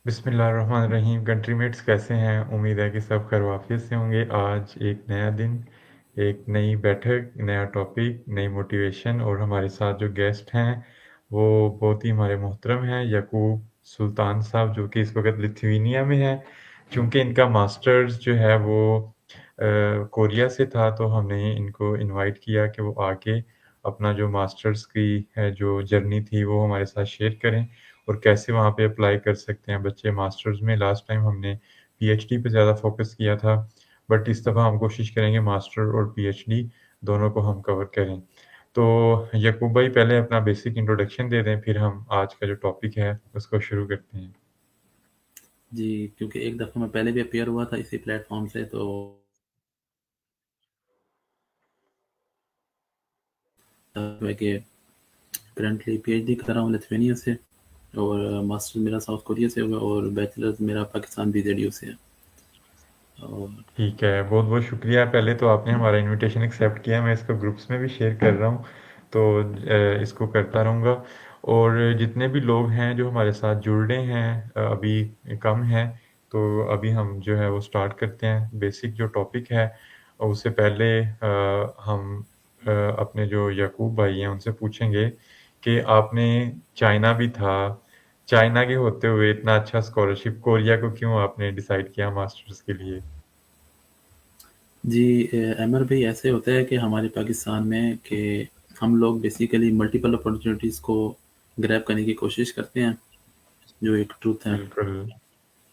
بسم اللہ الرحمن الرحیم. کنٹری میٹس کیسے ہیں؟ امید ہے کہ سب خیر و عافیت سے ہوں گے. آج ایک نیا دن، ایک نئی بیٹھک، نیا ٹاپک، نئی موٹیویشن، اور ہمارے ساتھ جو گیسٹ ہیں وہ بہت ہی ہمارے محترم ہیں، یعقوب سلطان صاحب، جو کہ اس وقت لتھوینیا میں ہیں. چونکہ ان کا ماسٹرز جو ہے وہ کوریا سے تھا، تو ہم نے ان کو انوائٹ کیا کہ وہ آ کے اپنا جو ماسٹرز کی جو جرنی تھی وہ ہمارے ساتھ شیئر کریں، اور کیسے وہاں پہ اپلائی کر سکتے ہیں بچے ماسٹرز میں. لاسٹ ٹائم ہم نے پی ایچ ڈی پہ زیادہ فوکس کیا تھا، بٹ اس دفعہ ہم کوشش کریں گے ماسٹر اور پی ایچ ڈی دونوں کو ہم کور کریں. تو یعقوب بھائی پہلے اپنا بیسک انٹروڈکشن دے دیں، پھر ہم آج کا جو ٹاپک ہے اس کو شروع کرتے ہیں. جی، کیونکہ ایک دفعہ میں پہلے بھی اپیئر ہوا تھا اسی پلیٹ فارم سے، تو ہے کہ کرنٹلی پی ایچ ڈی کر رہا ہوں لتھوینیا سے، اور ماسٹر میرا ساؤتھ کوریا سے ہوا، اور بیچلرز میرا پاکستان بی زیڈ یو سے ہے. اور ٹھیک ہے، بہت بہت شکریہ. پہلے تو آپ نے ہمارا انویٹیشن ایکسیپٹ کیا. میں اس کو گروپس میں بھی شیئر کر رہا ہوں، تو اس کو کرتا رہوں گا. اور جتنے بھی لوگ ہیں جو ہمارے ساتھ جڑ رہے ہیں ابھی کم ہیں، تو ابھی ہم جو ہے وہ سٹارٹ کرتے ہیں. بیسک جو ٹاپک ہے، اور اس سے پہلے ہم اپنے جو یعقوب بھائی ہیں ان سے پوچھیں گے کہ آپ نے چائنا بھی تھا، چائنا کے ہوتے ہوئے اتنا اچھا اسکالرشپ کوریا کو کیوں آپ نے ڈیسائیڈ کیا ماسٹرز کے لیے؟ جی، عمر بھائی، ایسے ہوتا ہے کہ ہمارے پاکستان میں کہ ہم لوگ بیسیکلی ملٹیپل اپرچونیٹیز کو گریب کرنے کی کوشش کرتے ہیں، جو ایک ٹروتھ ہے. بالکل.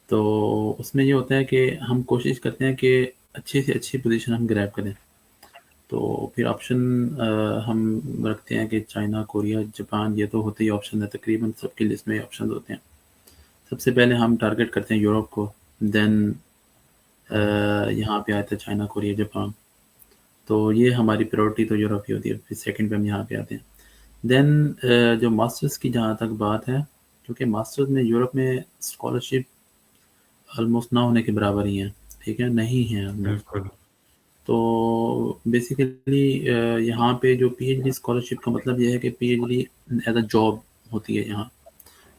تو اس میں یہ ہوتا ہے کہ ہم کوشش کرتے ہیں کہ اچھی سے اچھی پوزیشن ہم گریب کریں. تو پھر آپشن ہم رکھتے ہیں کہ چائنا، کوریا، جاپان، یہ تو ہوتے ہی آپشن ہے، تقریباً سب کی لسٹ میں آپشن ہوتے ہیں. سب سے پہلے ہم ٹارگٹ کرتے ہیں یورپ کو، دین یہاں پہ آتا ہے چائنا، کوریا، جاپان. تو یہ ہماری پریورٹی تو یورپ ہی ہوتی ہے، پھر سیکنڈ پہ ہم یہاں پہ آتے ہیں. دین جو ماسٹرز کی جہاں تک بات ہے، کیونکہ ماسٹرز میں یورپ میں اسکالرشپ آلموسٹ نہ ہونے کے برابر ہی ہیں، ٹھیک ہے، نہیں ہیں آلموسٹ. بالکل. تو بیسیکلی یہاں پہ جو پی ایچ ڈی اسکالرشپ کا مطلب یہ ہے کہ P H D as a job ہوتی ہے یہاں.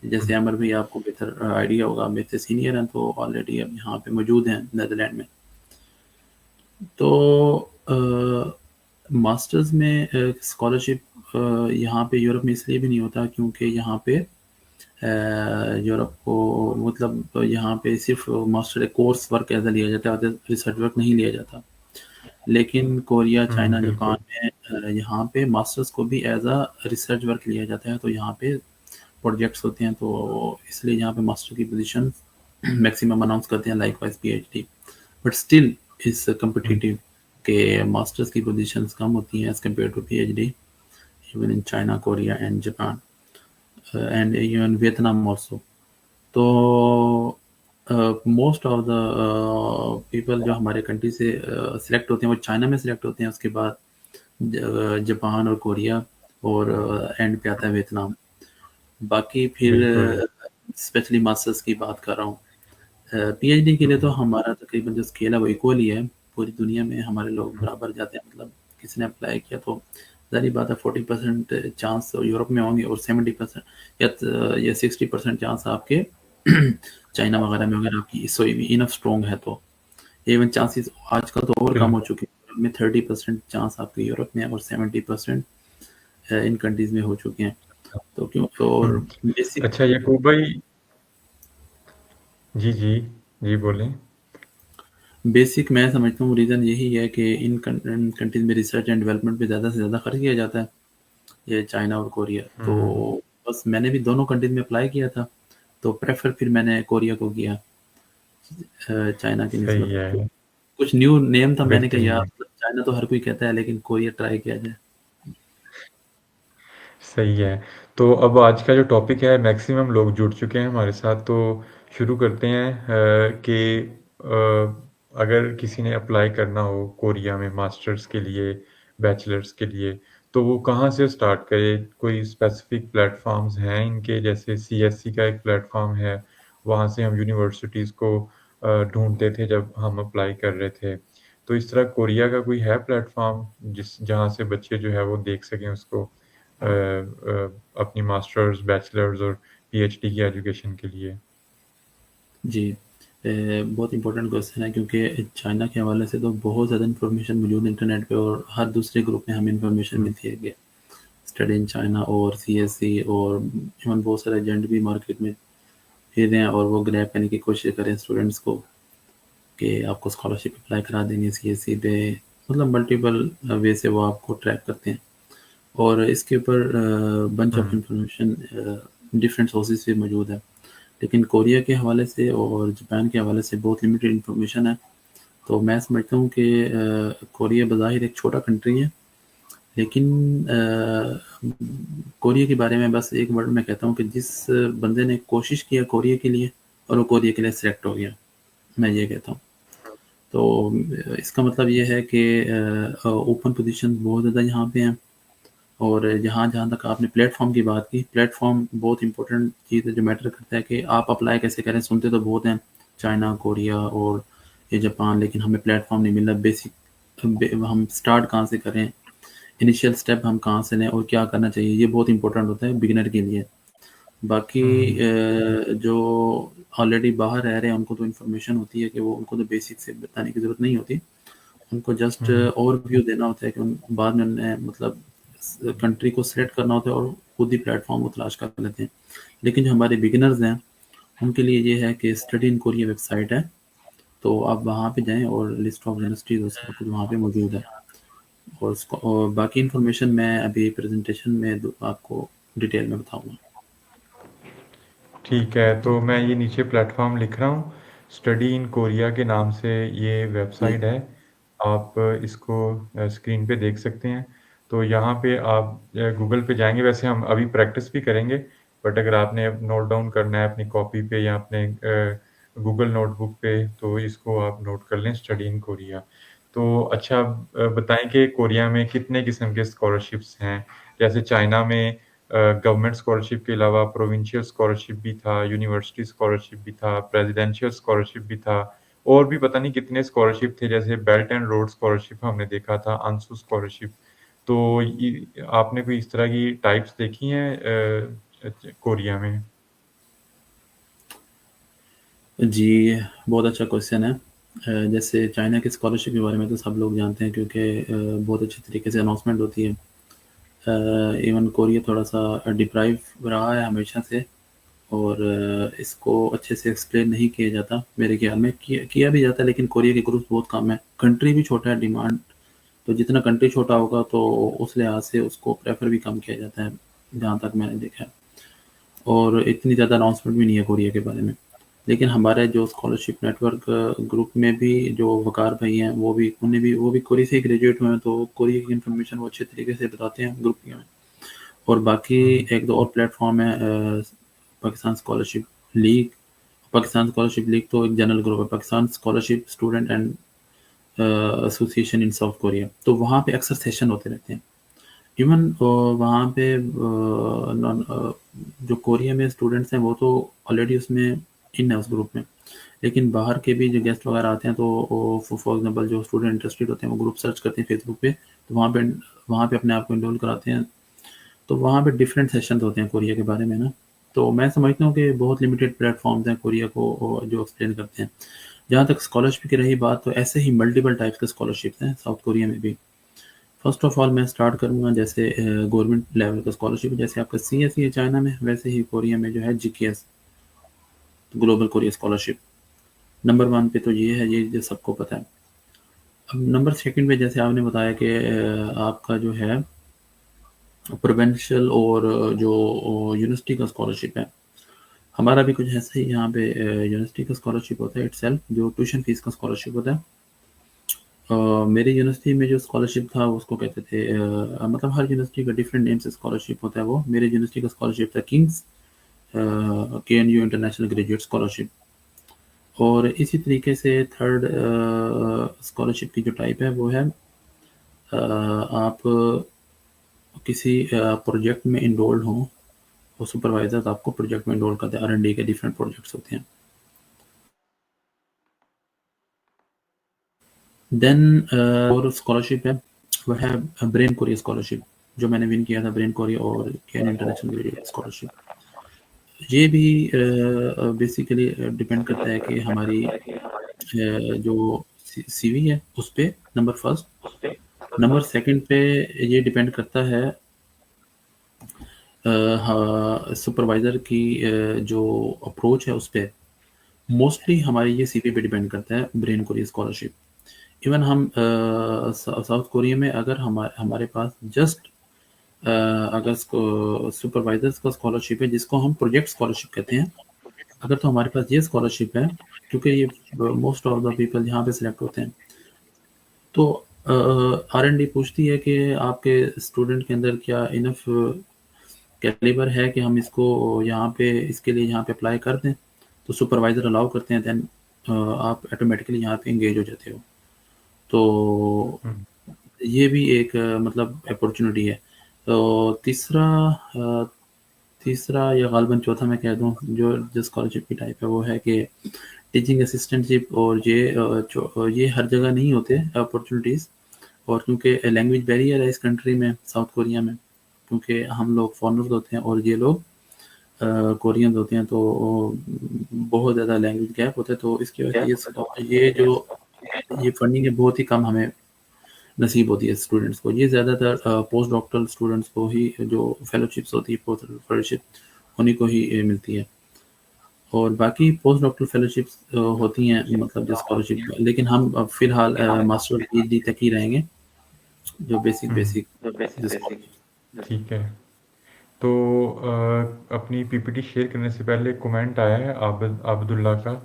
جیسے عمر بھی آپ کو بہتر آئیڈیا ہوگا، میرے سے سینئر ہیں تو آلریڈی اب یہاں پہ موجود ہیں نیدرلینڈ میں. تو ماسٹرز میں اسکالرشپ یہاں پہ یورپ میں اس لیے بھی نہیں ہوتا کیونکہ یہاں پہ یورپ کو مطلب یہاں پہ صرف ماسٹر کورس ورک ایسا لیا جاتا ہے، ریسرچ ورک نہیں لیا جاتا. لیکن کوریا، چائنا، بالکل. جاپان میں یہاں پہ ماسٹرز کو بھی ایز اے ریسرچ ورک لیا جاتا ہے. تو یہاں پہ پروجیکٹس ہوتے ہیں، تو اس لیے یہاں پہ ماسٹر کی پوزیشن میکسیمم اناؤنس کرتے ہیں، likewise P H D. But still is competitive کہ ماسٹرز کی پوزیشنز کم ہوتی ہیں as compare to P H D, even in China, Korea and Japan and even Vietnam also. تو most of the people جو ہمارے country سے select ہوتے ہیں وہ چائنا میں سلیکٹ ہوتے ہیں، اس کے بعد جاپان اور کوریا، اور اینڈ پہ آتا ہے ویتنام. باقی پھر بالکل. اسپیشلی ماسٹرز کی بات کر رہا ہوں. پی ایچ ڈی کے لیے تو ہمارا تقریباً جو اسکیل ہے وہ ایکول ہی ہے. پوری دنیا میں ہمارے لوگ برابر جاتے ہیں. مطلب کسی نے اپلائی کیا تو ظاہری بات ہے 40% چانس یورپ میں ہوں گے، اور 70% یا 60% چانس آپ کے چائنا وغیرہ میں، اگر آپ کی سو انف اسٹرانگ ہے تو. ایون چانسز آج کل تو اور کم ہو بالکل. چکے ہیں. میں 30% چانس آپ کے یورپ میں اور 70% ان کنٹریز میں ہو چکے ہیں. تو کیوں اور بیسک اچھا یعقوب بھائی. جی جی. جی بولیں. بیسک میں سمجھتا ہوں ریزن یہی ہے کہ ان کنٹریز میں ریسرچ اینڈ ڈیولپمنٹ پہ زیادہ سے زیادہ خرچ کیا جاتا ہے، یہ چائنا اور کوریا. تو بس میں نے بھی دونوں کنٹریز میں اپلائی کیا تھا، تو پریفر پھر میں نے کوریا کو کیا چائنا کی نسبت. صحیح ہے. کچھ نیو نیم تھا، میں نے کہا بہترین. یار چائنا تو ہر کوئی کہتا ہے لیکن کوریا ٹرائی کیا جائے. صحیح ہے. تو اب آج کا جو ٹاپک ہے، میکسیمم لوگ جڑ چکے ہیں ہمارے ساتھ، تو شروع کرتے ہیں کہ اگر کسی نے اپلائی کرنا ہو کوریا میں ماسٹرز کے لیے، بیچلرز کے لیے، تو وہ کہاں سے سٹارٹ کرے؟ کوئی اسپیسیفک پلیٹ فارمز ہیں ان کے؟ جیسے سی ایس سی کا ایک پلیٹ فارم ہے، وہاں سے ہم یونیورسٹیز کو ڈھونڈتے تھے جب ہم اپلائی کر رہے تھے. تو اس طرح کوریا کا کوئی ہے پلیٹ فارم جہاں سے بچے جو ہے وہ دیکھ سکیں اس کو اپنی ماسٹرز، بیچلرز اور پی ایچ ڈی کی ایجوکیشن کے لیے؟ جی بہت امپورٹنٹ کویشچن ہے، کیونکہ چائنا کے حوالے سے تو بہت زیادہ انفارمیشن موجود ہے انٹرنیٹ پہ، اور ہر دوسرے گروپ میں ہمیں انفارمیشن ہوں ملتی ہے کہ اسٹڈی ان چائنا اور سی ایس سی، اور ایون بہت سارے ایجنٹ بھی مارکیٹ میں پھر رہے ہیں اور وہ گریب کرنے کی کوشش کریں اسٹوڈنٹس کو کہ آپ کو اسکالرشپ اپلائی کرا دیں گے سی ایس سی پہ، مطلب ملٹیپل وے سے وہ آپ کو ٹریک کرتے ہیں، اور اس کے اوپر بنچ آف ہوں انفارمیشن ڈفرینٹ سورسز پہ موجود ہے، لیکن کوریا کے حوالے سے اور جاپان کے حوالے سے بہت لمیٹڈ انفارمیشن ہے۔ تو میں سمجھتا ہوں کہ کوریا بظاہر ایک چھوٹا کنٹری ہے، لیکن کوریا کے بارے میں بس ایک ورڈ میں کہتا ہوں کہ جس بندے نے کوشش کیا کوریا کے لیے اور وہ کوریا کے لیے سلیکٹ ہو گیا، میں یہ کہتا ہوں۔ تو اس کا مطلب یہ ہے کہ اوپن پوزیشن بہت زیادہ یہاں پہ ہیں، اور جہاں تک آپ نے پلیٹ فارم کی بات کی، پلیٹ فارم بہت امپورٹنٹ چیز ہے جو میٹر کرتا ہے کہ آپ اپلائی کیسے کریں۔ سنتے تو بہت ہیں چائنا، کوریا اور یہ جاپان، لیکن ہمیں پلیٹ فارم نہیں مل رہا، بیسک ہم سٹارٹ کہاں سے کریں، انیشیل سٹیپ ہم کہاں سے لیں اور کیا کرنا چاہیے، یہ بہت امپورٹنٹ ہوتا ہے بگنر کے لیے۔ باقی ہوں جو آلریڈی باہر رہ رہے ہیں ان کو تو انفارمیشن ہوتی ہے کہ وہ ان کو تو بیسک سے بتانے کی ضرورت نہیں ہوتی، ان کو جسٹ ہوں اوور ویو دینا ہوتا ہے کہ بعد میں انہیں مطلب کنٹری کو سلیکٹ کرنا ہوتا ہے اور خود ہی پلیٹ فارم کو تلاش کر لیتے ہیں۔ لیکن جو ہمارے بگنرز ہیں ان کے لیے یہ ہے کہ study in Korea website ہے، تو آپ وہاں پہ جائیں اور لسٹ آف یونیورسٹیز اور سب کچھ وہاں پہ موجود ہے، اور اس کو اور باقی انفارمیشن میں ابھی پریزنٹیشن میں آپ کو ڈیٹیل میں بتاؤں گا۔ ٹھیک ہے، تو میں یہ نیچے پلیٹ فارم لکھ رہا ہوں، اسٹڈی ان کوریا کے نام سے یہ ویب جی سائٹ ہے، آپ اس کو اسکرین پہ دیکھ سکتے ہیں۔ تو یہاں پہ آپ گوگل پہ جائیں گے، ویسے ہم ابھی پریکٹس بھی کریں گے، بٹ اگر آپ نے نوٹ ڈاؤن کرنا ہے اپنی کاپی پہ یا اپنے گوگل نوٹ بک پہ تو اس کو آپ نوٹ کر لیں، اسٹڈی ان کوریا۔ تو اچھا بتائیں کہ کوریا میں کتنے قسم کے اسکالرشپس ہیں؟ جیسے چائنا میں گورنمنٹ اسکالرشپ کے علاوہ پروونشل اسکالرشپ بھی تھا، یونیورسٹی اسکالرشپ بھی تھا، پریزیڈینشیل اسکالرشپ بھی تھا، اور بھی پتہ نہیں کتنے اسکالرشپ تھے، جیسے بیلٹ اینڈ روڈ اسکالرشپ ہم نے دیکھا تھا، انسو اسکالرشپ۔ تو آپ نے کوئی اس طرح کی ٹائپس دیکھی ہیں کوریا میں؟ جی بہت اچھا کویشچن ہے۔ جیسے چائنا کے اسکالرشپ کے بارے میں تو سب لوگ جانتے ہیں، کیونکہ بہت اچھے طریقے سے اناؤنسمنٹ ہوتی ہے۔ ایون کوریا تھوڑا سا ڈپرائیو رہا ہے ہمیشہ سے، اور اس کو اچھے سے ایکسپلین نہیں کیا جاتا میرے خیال میں، کیا بھی جاتا ہے لیکن کوریا کے گروپ بہت کم ہے، کنٹری بھی چھوٹا ہے، ڈیمانڈ تو جتنا کنٹری چھوٹا ہوگا تو اس لحاظ سے اس کو پریفر بھی کم کیا جاتا ہے جہاں تک میں نے دیکھا ہے، اور اتنی زیادہ اناؤنسمنٹ بھی نہیں ہے کوریا کے بارے میں۔ لیکن ہمارے جو اسکالرشپ نیٹ ورک گروپ میں بھی جو وقار بھائی ہیں وہ بھی کوریا سے گریجویٹ ہوئے ہیں، تو کوریا کی انفارمیشن وہ اچھے طریقے سے بتاتے ہیں گروپ میں۔ اور باقی ہوں ایک دو اور پلیٹ فارم ہے، Pakistan scholarship league. Pakistan scholarship league تو ایک جنرل گروپ ہے، Pakistan scholarship student and association in South Korea, تو وہاں پہ اکثر سیشن ہوتے رہتے ہیں۔ ایون وہاں پہ جو کوریا میں اسٹوڈنٹس ہیں وہ تو آلریڈی اس میں ان ہے اس گروپ میں، لیکن باہر کے بھی جو گیسٹ وغیرہ آتے ہیں تو فار ایگزامپل جو اسٹوڈنٹ انٹرسٹیڈ ہوتے ہیں وہ گروپ سرچ کرتے ہیں فیس بک پہ، تو وہاں پہ اپنے آپ کو انرول کراتے ہیں، تو وہاں پہ ڈفرینٹ سیشنز ہوتے ہیں کوریا کے بارے میں نا۔ تو میں سمجھتا ہوں کہ بہت لمیٹیڈ پلیٹ فارمز ہیں کوریا کو جو ایکسپلین کرتے ہیں۔ جہاں تک اسکالرشپ کی رہی بات، تو ایسے ہی ملٹیپل ٹائپس کے اسکالرشپس ہیں ساؤتھ کوریا میں بھی۔ فرسٹ آف آل میں اسٹارٹ کروں گا جیسے گورنمنٹ لیول کا اسکالرشپ، جیسے آپ کا سی ایس سی ہے چائنا میں، ویسے ہی کوریا میں جو ہے جی کے S, global Korea scholarship number 1 پہ، تو یہ ہے یہ جو سب کو پتہ ہے۔ اب نمبر 2 پہ جیسے آپ نے بتایا کہ آپ کا جو ہے پروونشل اور جو یونیورسٹی کا اسکالرشپ ہے، ہمارا بھی کچھ ایسا ہی یہاں پہ یونیورسٹی کا اسکالرشپ ہوتا ہے اٹ سیلف، جو ٹیوشن فیس کا اسکالرشپ ہوتا ہے۔ میری یونیورسٹی میں جو اسکالرشپ تھا اس کو کہتے تھے مطلب ہر یونیورسٹی کا ڈفرینٹ نیم سے اسکالرشپ ہوتا ہے، وہ میری یونیورسٹی کا اسکالرشپ تھا Kings K N U international graduate scholarship. اور اسی طریقے سے تھرڈ اسکالرشپ کی جو ٹائپ ہے وہ ہے آپ کسی پروجیکٹ میں انرولڈ ہوں، اور سپروائزر آپ کو پروجیکٹ میں انرول کرتے ہیں، R&D کے ڈفرینٹ پروجیکٹس ہوتے ہیں۔ دین اور اسکالرشپ ہے وہ ہے برین کوریا اسکالرشپ، جو میں نے ون کیا تھا، برین کوریا اور کین انٹرنیشنل گریجویٹ اسکالرشپ۔ یہ بھی بیسیکلی ڈپینڈ کرتا ہے کہ ہماری جو سی وی ہے اس پہ نمبر فرسٹ. نمبر سیکنڈ پہ یہ ڈپینڈ کرتا ہے سپروائزر کی جو اپروچ ہے اس پہ. موسٹلی ہمارے یہ سی وی پہ ڈپینڈ کرتا ہے برین کوریا اسکالرشپ. ایون ہم ساؤتھ کوریا میں اگر ہمارے پاس جسٹ اگر سپروائزرس کا اسکالرشپ ہے جس کو ہم پروجیکٹ اسکالرشپ کہتے ہیں, اگر تو ہمارے پاس یہ اسکالرشپ ہے, کیونکہ یہ موسٹ آف دا پیپل یہاں پہ سلیکٹ ہوتے ہیں, تو آر این ڈی پوچھتی ہے کہ آپ کے اسٹوڈنٹ کے اندر کیا انف کیلیبر ہے کہ ہم اس کو یہاں پہ اس کے لیے یہاں پہ اپلائی کر دیں. تو سپروائزر الاؤ کرتے ہیں, دین آپ آٹومیٹکلی یہاں پہ انگیج ہو جاتے ہو. تو یہ بھی ایک مطلب اپورچونیٹی ہے. تو تیسرا یا غالباً چوتھا میں کہہ دوں جو اسکالرشپ کی ٹائپ ہے وہ ہے کہ ٹیچنگ اسسٹنٹ شپ, اور یہ ہر جگہ نہیں ہوتے اپورچونیٹیز. اور کیونکہ لینگویج بیریئر ہے اس کنٹری میں, ساؤتھ کوریا میں, کیونکہ ہم لوگ فارنرز ہوتے ہیں اور یہ لوگ کورینز ہوتے ہیں, تو بہت زیادہ لینگویج گیپ ہوتا ہے. تو اس کی وجہ سے یہ فنڈنگ ہے بہت ہی کم ہمیں نصیب ہوتی ہے اسٹوڈنٹس کو. یہ زیادہ تر پوسٹ ڈاکٹرل اسٹوڈنٹس کو ہی, جو فیلوشپس ہوتی ہے پوسٹ فیلوشپ, انہیں کو ہی ملتی ہے. اور باقی پوسٹ ڈاکٹرل فیلوشپس ہوتی ہیں مطلب جو اسکالرشپ, لیکن ہم فی الحال ماسٹر پی ایچ ڈی تک ہی رہیں گے, جو بیسک جو اسکالرشپ. ٹھیک ہے. تو اپنی پی پی ٹی شیئر کرنے سے پہلے کومنٹ آیا ہے عابد اللہ کا,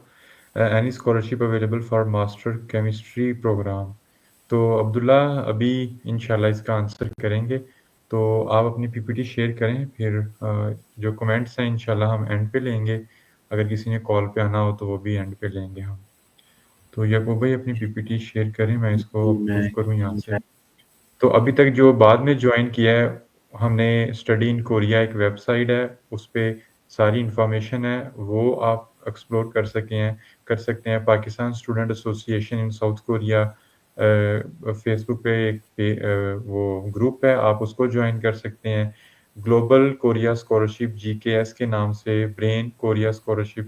any scholarship available for master chemistry program. تو عبداللہ ابھی انشاءاللہ اس کا آنسر کریں گے. تو آپ اپنی پی پی ٹی شیئر کریں, پھر جو کومنٹس ہیں انشاءاللہ ہم اینڈ پہ لیں گے. اگر کسی نے کال پہ آنا ہو تو وہ بھی اینڈ پہ لیں گے ہم. تو یعقوب بھائی اپنی پی پی ٹی شیئر کریں, میں اس کو اپروو کروں یہاں سے. تو ابھی تک جو بعد میں جوائن کیا ہے, ہم نے اسٹڈی ان کوریا ایک ویب سائٹ ہے, اس پہ ساری انفارمیشن ہے, وہ آپ ایکسپلور کر سکتے ہیں. پاکستان اسٹوڈنٹ ایسوسی ایشن ان ساؤتھ کوریا فیس بک پہ ایک وہ گروپ ہے, آپ اس کو جوائن کر سکتے ہیں. گلوبل کوریا اسکالرشپ جی کے ایس کے نام سے, برین کوریا اسکالرشپ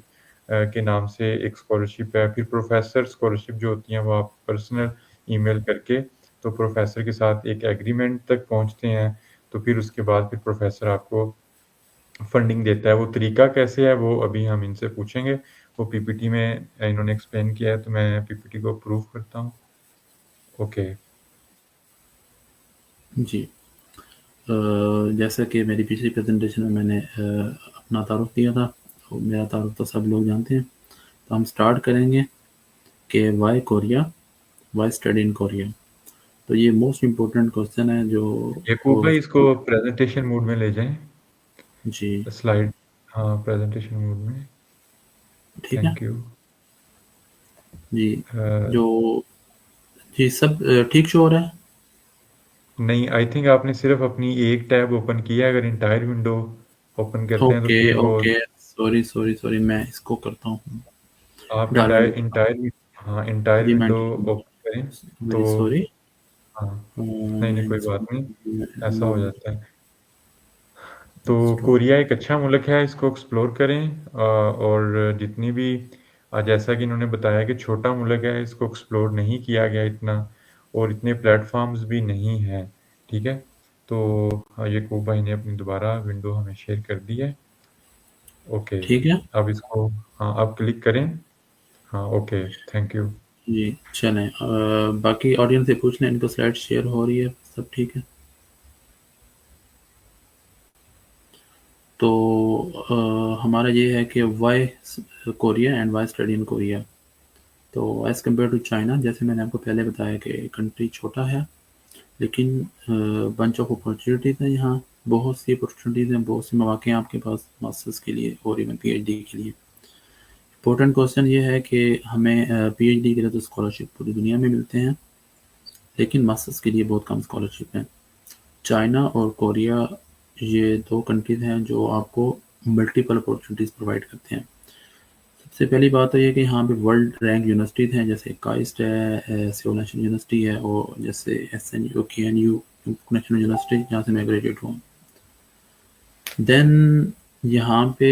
کے نام سے ایک اسکالرشپ ہے. پھر پروفیسر اسکالرشپ جو ہوتی ہیں وہ آپ پرسنل ای میل کر کے تو پروفیسر کے ساتھ ایک ایگریمنٹ تک پہنچتے ہیں, تو پھر اس کے بعد پھر پروفیسر آپ کو فنڈنگ دیتا ہے. وہ طریقہ کیسے ہے وہ ابھی ہم ان سے پوچھیں گے, وہ پی پی ٹی میں انہوں نے ایکسپلین کیا ہے, تو میں پی پی ٹی کو اپروو کرتا ہوں. اوکے جی, جیسا کہ میری پچھلی پریزنٹیشن میں نے اپنا تعارف دیا تھا, میرا تعارف تو سب لوگ جانتے ہیں. تو ہم سٹارٹ کریں گے کہ why Korea, why study in Korea. تو یہ موسٹ امپورٹنٹ کوشچن ہے جو یعقوب بھائی اس کو پریزنٹیشن موڈ میں لے جائیں, جی سلائڈ, ہاں پریزنٹیشن موڈ میں. ٹھیک ہے. Thank you. جی جو جی سب ٹھیک شو ہو رہا ہے. نہیں, آئی تھنک آپ نے صرف اپنی ایک ٹیب اوپن کیا ہے. اگر انٹائر ونڈو اوپن کرتے ہیں تو اوکے پھر وہ اوکے, سوری میں اس کو کرتا ہوں آپ ڈال ونڈو. انٹائر جی میں ونڈو اوپن کریں تو ویری سوری, ہاں, نہیں کوئی بات نہیں, ایسا ہو جاتا ہے. تو انسٹال. کوریا ایک اچھا ملک ہے, اس کو ایکسپلور کریں. اور جتنی بھی جیسا کہ انہوں نے بتایا کہ چھوٹا ملک ہے, اس کو ایکسپلور نہیں کیا گیا اتنا, اور اتنے پلیٹ فارمز بھی نہیں ہیں. ٹھیک ہے, تو یعقوب بھائی نے اپنی دوبارہ ونڈو ہمیں شیئر کر دی ہے. اوکے, ٹھیک ہے. اب اس کو ہاں اب کلک کریں. ہاں اوکے, تھینک یو. جی چلیں, باقی آڈینس سے پوچھ لیں ان کو سلائڈ شیئر ہو رہی ہے, سب ٹھیک ہے. تو ہمارا یہ ہے کہ why Korea and why study in Korea. تو ایز کمپیئر ٹو چائنا, جیسے میں نے آپ کو پہلے بتایا کہ کنٹری چھوٹا ہے, لیکن بنچ آف اپرچونیٹیز ہیں یہاں, بہت سی اپرچونیٹیز ہیں, بہت سے مواقع ہیں آپ کے پاس ماسٹرز کے لیے اور ایون پی ایچ ڈی کے لیے. امپورٹنٹ کوشچن یہ ہے کہ ہمیں پی ایچ ڈی کے لیے تو اسکالرشپ پوری دنیا میں ملتے ہیں, لیکن ماسٹرز کے لیے بہت کم اسکالرشپ ہیں. چائنا اور کوریا یہ دو کنٹریز ہیں جو آپ کو ملٹیپل اپرچونیٹیز پرووائڈ کرتے ہیں. سب سے پہلی بات تو یہ کہ یہاں پہ ورلڈ رینک یونیورسٹیز ہیں, جیسے کائسٹ ہے, سیول نیشنل یونیورسٹی ہے, اور جیسے ایس این یو, کے این یو نیشنل یونیورسٹی جہاں سے میں گریجویٹ ہوں. دین یہاں پہ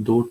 2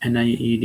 NIED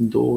2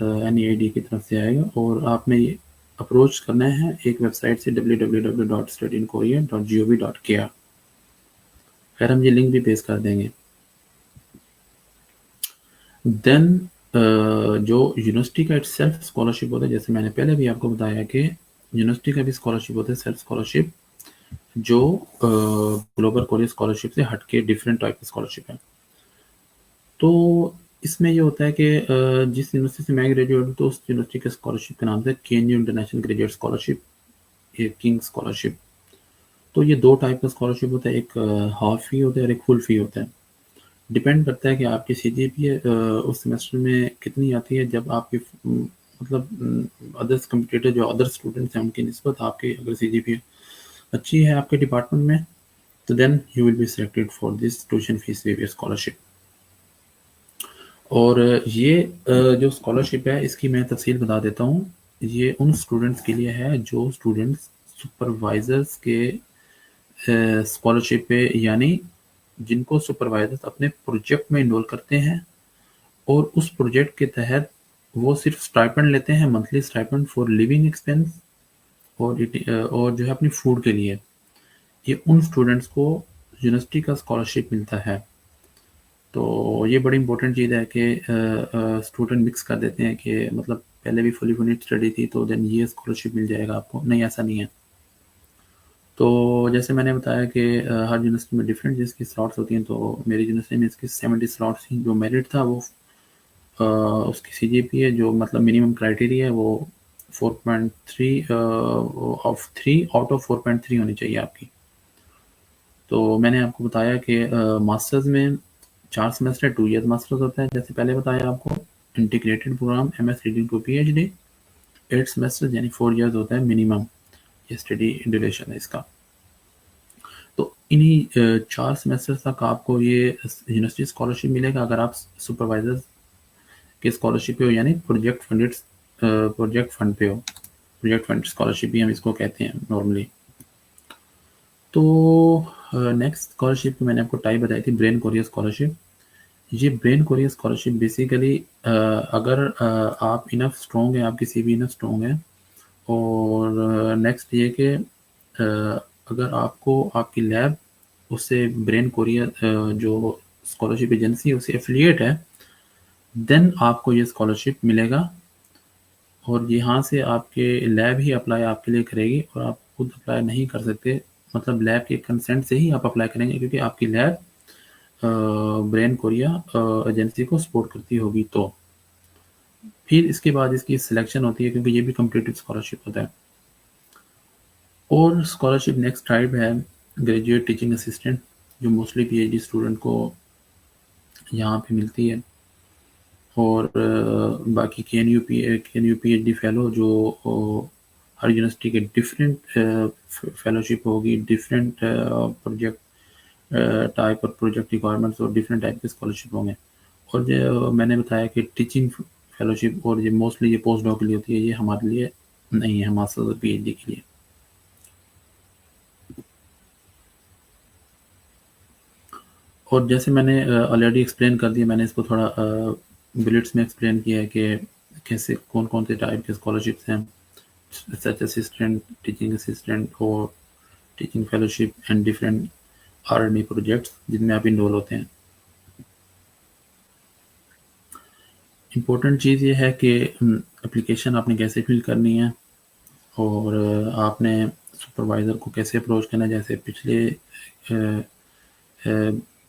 NEAD کی طرف سے آئے گا اور آپ نے یہ اپروچ کرنا ہے ایک ویب سائٹ سے www.studyinkorea.gov.kr. خیر ہم یہ لنک بھی پیش کر دیں گے. دین جو یونیورسٹی کا سیلف اسکالرشپ ہوتا ہے، جیسے میں نے پہلے بھی آپ کو بتایا کہ یونیورسٹی کا بھی اسکالرشپ ہوتا ہے سیلف اسکالرشپ، جو گلوبل کوریا اسکالرشپ سے ہٹ کے ڈفرینٹ ٹائپ کی اسکالرشپ ہے. تو اس میں یہ ہوتا ہے کہ جس یونیورسٹی سے میں گریجویٹ ہوں تو اس یونیورسٹی کے اسکالرشپ کا نام ہے KNU انٹرنیشنل گریجویٹ اسکالرشپ، یہ کنگ اسکالرشپ. تو یہ دو ٹائپ کا اسکالرشپ ہوتا ہے، ایک ہاف فی ہوتا ہے اور ایک فل فی ہوتا ہے. ڈپینڈ کرتا ہے کہ آپ کی CGPA اس سیمسٹر میں کتنی آتی ہے. جب آپ کی مطلب ادرس کمپٹیٹر جو ادر اسٹوڈنٹس ہیں ان کی نسبت آپ کی اگر CGPA اچھی ہے آپ کے ڈپارٹمنٹ میں تو then you will be selected for this tuition fee waiver scholarship. اور یہ جو اسکالرشپ ہے اس کی میں تفصیل بتا دیتا ہوں. یہ ان اسٹوڈنٹس کے لیے ہے جو اسٹوڈنٹس سپروائزرس کے اسکالرشپ پہ، یعنی جن کو سپروائزرس اپنے پروجیکٹ میں انرول کرتے ہیں اور اس پروجیکٹ کے تحت وہ صرف اسٹائپنڈ لیتے ہیں، monthly stipend for living expense اور جو ہے اپنی فوڈ کے لیے. یہ ان اسٹوڈنٹس کو یونیورسٹی کا اسکالرشپ ملتا ہے. تو یہ بڑی امپورٹنٹ چیز ہے کہ اسٹوڈنٹ مکس کر دیتے ہیں کہ مطلب پہلے بھی فلی فنڈ اسٹڈی تھی تو دین یہ اسکالرشپ مل جائے گا آپ کو. نہیں، ایسا نہیں ہے. تو جیسے میں نے بتایا کہ ہر یونیورسٹی میں ڈفرینٹ جس کی سلاٹس ہوتی ہیں، تو میری یونیورسٹی میں اس کی 70 سلاٹس تھیں. جو میرٹ تھا وہ اس کی CGPA جو مطلب منیمم کرائٹیریا ہے وہ 4.3 آؤٹ آف 4.3 ہونی چاہیے آپ کی. تو میں نے آپ کو بتایا کہ ماسٹرز میں 4 سیمسٹر 2 ایئر ماسٹرز ہوتا ہے. جیسے پہلے بتایا آپ کو integrated program MS leading to PhD 8 semester یعنی 4 ایئرز ہوتا ہے منیمم. یہ اسٹڈی ڈیوریشن ہے اس کا. تو انہی 4 سیمسٹر تک آپ کو یہ یونیورسٹی اسکالرشپ ملے گا اگر آپ سپروائزر کے اسکالرشپ پہ ہو، یعنی پروجیکٹ فنڈ پہ ہو. پروجیکٹ فنڈ اسکالرشپ بھی ہم اس کو کہتے ہیں نارملی. تو نیکسٹ اسکالرشپ میں نے آپ کو ٹائپ بتائی تھی برین کوریا اسکالرشپ. یہ برین کوریا اسکالرشپ بیسیکلی اگر آپ انف اسٹرانگ ہیں، آپ کی CV انف اسٹرانگ ہے، اور نیکسٹ یہ کہ اگر آپ کو آپ کی لیب اس سے برین کوریا جو اسکالرشپ ایجنسی ہے اس سے ایفیلیٹ ہے، دین آپ کو یہ اسکالرشپ ملے گا. اور یہاں سے آپ کے لیب ہی اپلائی آپ کے لیے کرے گی اور آپ خود اپلائی نہیں کر سکتے. مطلب لیب کے کنسنٹ سے ہی آپ اپلائی کریں گے کیونکہ آپ کی لیب برین کوریا ایجنسی کو سپورٹ کرتی ہوگی. تو پھر اس کے بعد اس کی سلیکشن ہوتی ہے کیونکہ یہ بھی کمپلیٹڈ اسکالرشپ ہوتا ہے. اور اسکالرشپ نیکسٹ ٹائپ ہے گریجویٹ ٹیچنگ اسسٹنٹ، جو موسٹلی PhD اسٹوڈنٹ کو یہاں پہ ملتی ہے. اور باقی KNU PhD فیلو جو ہر یونیورسٹی کے ڈفرینٹ فیلوشپ ہوگی، ڈفرینٹ پروجیکٹ ٹائپ اور پروجیکٹ ریکوائرمنٹس اور ڈفرینٹ ٹائپ کے اسکالرشپ ہوں گے. اور جو میں نے بتایا کہ ٹیچنگ فیلوشپ اور یہ موسٹلی یہ پوسٹ ڈاک کے لیے ہوتی ہے، یہ ہمارے لیے نہیں ہے، ماسٹرز اور PhD کے لیے. اور جیسے میں نے آلریڈی ایکسپلین کر دیا، میں نے اس کو تھوڑا بلٹس میں ایکسپلین کیا ہے کہ کیسے کون سے ٹائپ کے اسکالرشپس ہیں، ریسرچ اسسٹنٹ، ٹیچنگ اسسٹنٹ اور teaching fellowship and different R&D projects جن میں آپ انرول ہوتے ہیں. امپورٹنٹ چیز یہ ہے کہ اپلیکیشن آپ نے کیسے فل کرنی ہے اور آپ نے سپروائزر کو کیسے اپروچ کرنا ہے. جیسے پچھلے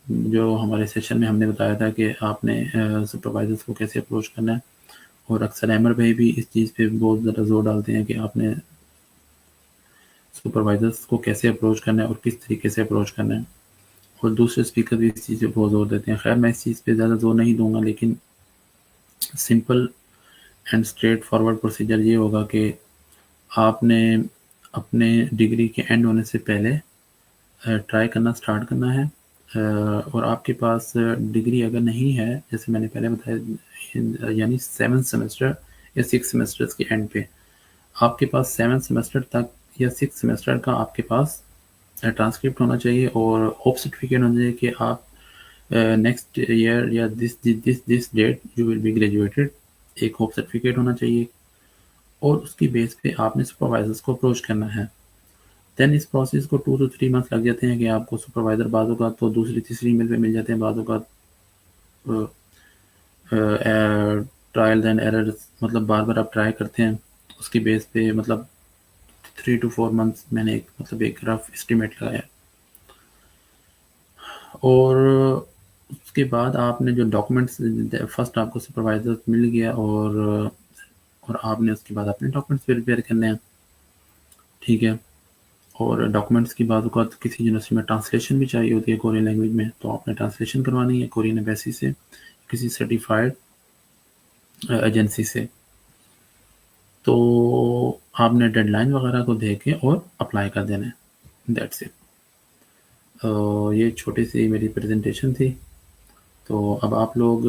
جو ہمارے سیشن میں ہم نے بتایا تھا کہ آپ نے سپروائزرس کو کیسے اپروچ کرنا ہے، اور اکثر ایمر بھائی بھی اس چیز پہ بہت زیادہ زور ڈالتے ہیں کہ آپ نے سپروائزرس کو کیسے اپروچ کرنا ہے اور کس طریقے سے اپروچ کرنا ہے. اور دوسرے اسپیکر بھی اس چیز پہ بہت زور دیتے ہیں. خیر میں اس چیز پہ زیادہ زور نہیں دوں گا، لیکن simple and straight forward procedure یہ ہوگا کہ آپ نے اپنے ڈگری کے اینڈ ہونے سے پہلے ٹرائی کرنا اسٹارٹ کرنا ہے. اور آپ کے پاس ڈگری اگر نہیں ہے، جیسے میں نے پہلے بتایا، یعنی 7 سیمسٹر یا 6 سیمسٹرز کے اینڈ پہ آپ کے پاس 7 سیمسٹر تک یا 6 سیمسٹر کا آپ کے پاس ٹرانسکرپٹ ہونا چاہیے اور ہوپ سرٹیفکیٹ ہونا چاہیے کہ آپ نیکسٹ ایئر یا this date you will be graduated ایک ہوپ سرٹیفکیٹ ہونا چاہیے، اور اس کی بیس پہ آپ نے سپروائزرس کو اپروچ کرنا ہے. دین اس پروسیس کو 2 to 3 منتھ لگ جاتے ہیں کہ آپ کو سپروائزر بعض اوقات تو دوسری تیسری ایمیل پہ مل جاتے ہیں، بعض اوقات ٹرائل اینڈ ایرر، مطلب بار بار آپ ٹرائی کرتے ہیں اس کی بیس پہ، مطلب 3 to 4 months میں نے ایک رف اسٹیمیٹ لگایا. اور اس کے بعد آپ نے جو ڈاکومنٹس، فرسٹ آپ کو سپروائزر مل گیا، اور آپ نے اس کے بعد اپنے ڈاکومنٹس پریپیئر کرنے ہیں. ٹھیک ہے. اور ڈاکومنٹس کی بعض اوقات کسی یونیورسٹی میں ٹرانسلیشن بھی چاہیے ہوتی ہے کورین لینگویج میں، تو آپ نے ٹرانسلیشن کروانی ہے کورین ایمبیسی سے، کسی سرٹیفائڈ ایجنسی سے. تو آپ نے ڈیڈ لائن وغیرہ کو دیکھ کے اور اپلائی کر دینا ہے. That's it. یہ چھوٹی سی میری پریزنٹیشن تھی. تو اب آپ لوگ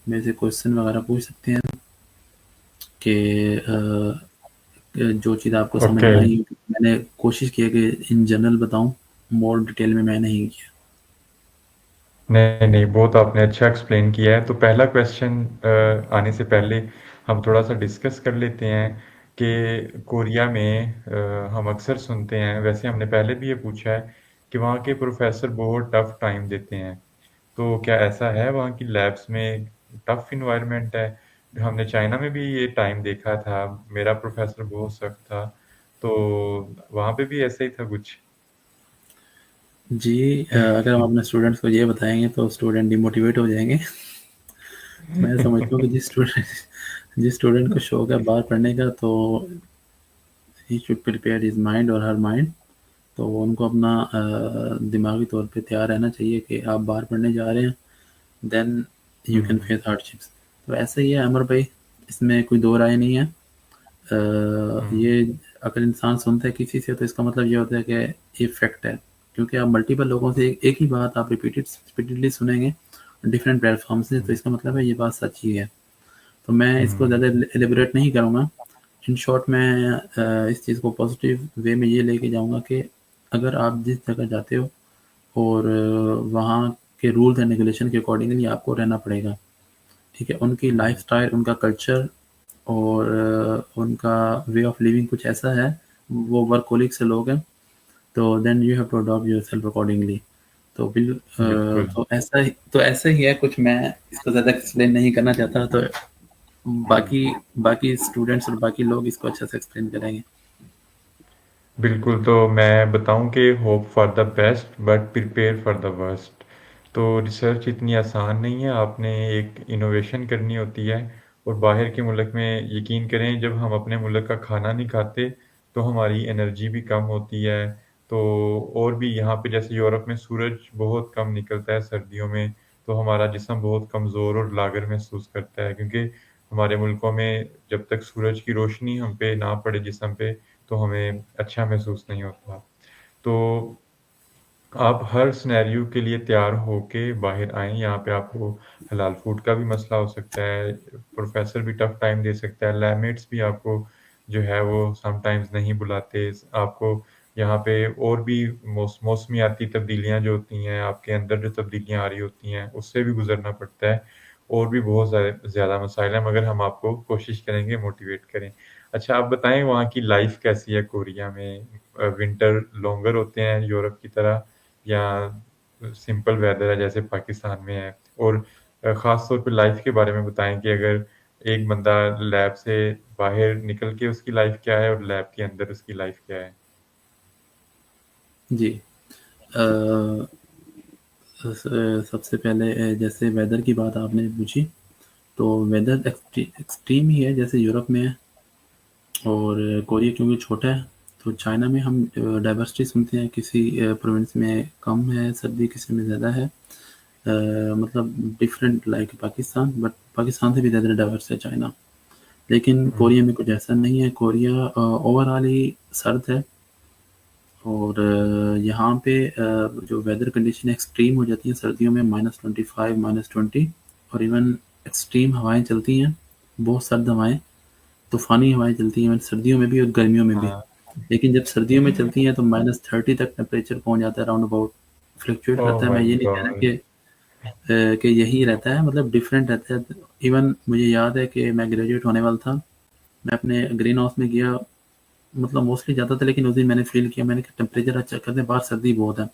میرے سے کوشچن وغیرہ پوچھ سکتے ہیں کہ جو چیز آپ کو سمجھ اوکے. نہ آئی. میں نے کوشش کی کہ ان جنرل بتاؤں، مور ڈیٹیل میں نہیں کیا. نہیں نہیں، بہت آپ نے اچھا ایکسپلین کیا ہے. تو پہلا کویشچن آنے سے پہلے ہم تھوڑا سا ڈسکس کر لیتے ہیں کہ کوریا میں ہم اکثر سنتے ہیں، ویسے ہم نے پہلے بھی یہ پوچھا ہے کہ وہاں کے پروفیسر بہت ٹف ٹائم دیتے ہیں. تو کیا ایسا ہے؟ وہاں کی لیبس میں ٹف انوائرمنٹ ہے؟ ہم نے چائنا میں بھی یہ ٹائم دیکھا تھا، میرا پروفیسر بہت سخت تھا. تو وہاں پہ بھی ایسا ہی تھا کچھ؟ جی، اگر ہم اپنے اسٹوڈنٹس کو یہ بتائیں گے تو اسٹوڈنٹ ڈی موٹیویٹ ہو جائیں گے. تو میں سمجھتا ہوں کہ جس اسٹوڈنٹ کو شوق ہے باہر پڑھنے کا، تو he should prepare his mind اور ہر مائنڈ. تو ان کو اپنا دماغی طور پہ تیار رہنا چاہیے کہ آپ باہر پڑھنے جا رہے ہیں، then you can face hardships. تو ایسا ہی ہے عمر بھائی، اس میں کوئی دو رائے نہیں ہے. یہ اگر انسان سنتا ہے کسی سے تو اس کا مطلب یہ ہوتا ہے کہ یہ فیکٹ ہے، کیونکہ آپ ملٹیپل لوگوں سے ایک ہی بات آپ ریپیٹڈلی سنیں گے ڈفرینٹ پلیٹ فارم سے، تو اس کا مطلب ہے یہ بات سچ ہی ہے. تو میں اس کو زیادہ ایلیبریٹ نہیں کروں گا. ان شارٹ میں اس چیز کو پازیٹیو وے میں یہ لے کے جاؤں گا کہ اگر آپ جس جگہ جاتے ہو اور وہاں کے رولز اینڈ ریگولیشن کے اکارڈنگلی آپ کو رہنا پڑے گا. ٹھیک ہے. ان کی لائف سٹائل، ان کا کلچر اور ان کا وے آف لیونگ کچھ ایسا ہے، وہ ورک کولک سے لوگ ہیں، تو then you have to adapt yourself accordingly. تو بالکل. تو ایسا ہی ہے کچھ. میں اس کو زیادہ ایکسپلین نہیں کرنا چاہتا، تو باقی اسٹوڈنٹس اور باقی لوگ اس کو اچھا سے ایکسپلین کریں گے. بالکل. تو میں بتاؤں کہ hope for the best but prepare for the worst. تو ریسرچ اتنی آسان نہیں ہے، آپ نے ایک انوویشن کرنی ہوتی ہے. اور باہر کے ملک میں یقین کریں، جب ہم اپنے ملک کا کھانا نہیں کھاتے تو ہماری انرجی بھی کم ہوتی ہے. تو اور بھی یہاں پہ جیسے یورپ میں سورج بہت کم نکلتا ہے سردیوں میں، تو ہمارا جسم بہت کمزور اور لاغر محسوس کرتا ہے، کیونکہ ہمارے ملکوں میں جب تک سورج کی روشنی ہم پہ نہ پڑے جسم پہ تو ہمیں اچھا محسوس نہیں ہوتا. تو آپ ہر سنیریو کے لیے تیار ہو کے باہر آئیں. یہاں پہ آپ کو حلال فوڈ کا بھی مسئلہ ہو سکتا ہے، پروفیسر بھی ٹف ٹائم دے سکتا ہے، لیب میٹس بھی آپ کو جو ہے وہ سم ٹائمز نہیں بلاتے. آپ کو یہاں پہ اور بھی موسمیاتی تبدیلیاں جو ہوتی ہیں، آپ کے اندر جو تبدیلیاں آ رہی ہوتی ہیں، اس سے بھی گزرنا پڑتا ہے. اور بھی بہت زیادہ مسائل ہیں، مگر ہم آپ کو کوشش کریں گے موٹیویٹ کریں. اچھا آپ بتائیں، وہاں کی لائف کیسی ہے کوریا میں؟ ونٹر لانگر ہوتے ہیں یورپ کی طرح، یا سمپل ویدر ہے جیسے پاکستان میں ہے؟ اور خاص طور پہ لائف کے بارے میں بتائیں کہ اگر ایک بندہ لیب سے باہر نکل کے اس کی لائف کیا ہے اور لیب کے اندر اس کی لائف کیا ہے. جی. سب سے پہلے جیسے ویدر کی بات آپ نے پوچھی، تو ویدر ایکسٹریم ہی ہے جیسے یورپ میں ہے. اور کوریا کیونکہ چھوٹا ہے، تو چائنا میں ہم ڈائیورسٹی سنتے ہیں، کسی پروونس میں کم ہے سردی، کسی میں زیادہ ہے. مطلب different like Pakistan, but Pakistan سے بھی زیادہ ڈائیورس ہے چائنا. لیکن کوریا میں کچھ ایسا نہیں ہے. کوریا اوور آل ہی سرد ہے. اور یہاں پہ جو ویدر کنڈیشن ایکسٹریم ہو جاتی ہیں سردیوں میں -25 -20، اور ایون ایکسٹریم ہوائیں چلتی ہیں، بہت سرد ہوائیں، طوفانی ہوائیں چلتی ہیں سردیوں میں بھی اور گرمیوں میں بھی. ہاں. لیکن جب سردیوں میں چلتی ہیں تو -30 تک ٹیمپریچر پہنچ جاتا ہے، راؤنڈ اباؤٹ فلکچویٹ اوہ کرتا ہے. میں مائی یہ نہیں کہہ رہا گاڈ. کہ کہ یہی رہتا ہے، مطلب ڈفرینٹ رہتا ہے. ایون مجھے یاد ہے کہ میں گریجویٹ ہونے والا تھا، میں اپنے گرین ہاؤس میں گیا، مطلب موسٹلی جاتا تھا، لیکن اس دن میں نے فیل کیا، میں نے کہ ٹمپریچر اچھا کرتے ہیں، باہر سردی بہت ہے.